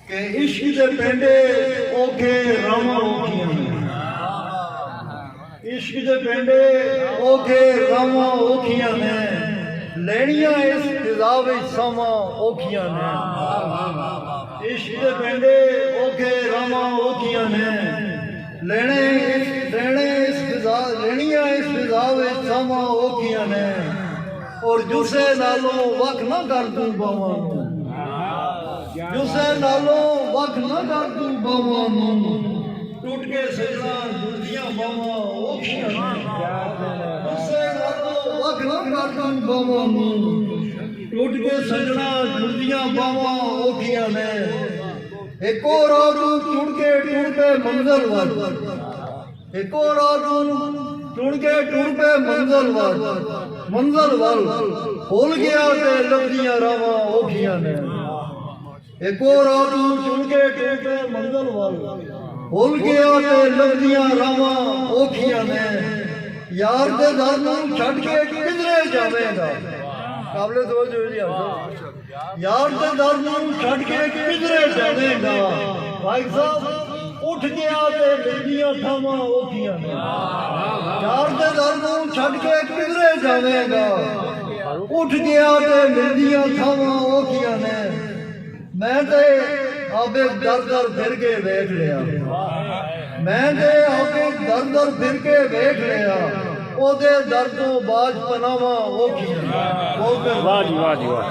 कि इश्क दे पेंडे औखे रावां औखियां ने, इश्क दे पेंडे औखे रावां औखियां ने, लेनियां इस फिजा विच सावां औखियां ने। इश्क दे पेंडे औखे रावां औखियां ने, लेनियां इस फिजा विच सावां औखियां ने। और जुसे नालों वख ना कर दूं बावां नूं, जुसे नालों वख ना कर दूं बावां नूं, टूट के सजना जुड़दियां बावां औखियां ने। जुसे नालों वख ना कर दूं बावां नूं, टूट के सजना जुड़दियां बावां औखियां ने। एक और टूट के मंजिल वल, एक और टूट के मंजिल वल भुल गया ते लभदियां रावां औखियां ने। एक और टूट के मंजिल वल भुल गया ते लभदियां रावां औखियां ने। यार दे दर नूं छड्ड के किधरे जावेगा, काबले तवज्जो जी आखो, यार दे दर नूं छड्ड के किधरे जावेगा। भाई साहब उठ गया ते लभदियां थावां औखियां ने। यार दे दर नूं छड्ड के किधरे जावेगा, उठ गया ते लभदियां थावां औखियां ने। मैं ते आपे दर फिर के वेख लिया, मैं ते आपे दर फिर के वेख लिया, ओदे दर तों बाज पनावां औखियां ने। वाह जी वाह जी वाह।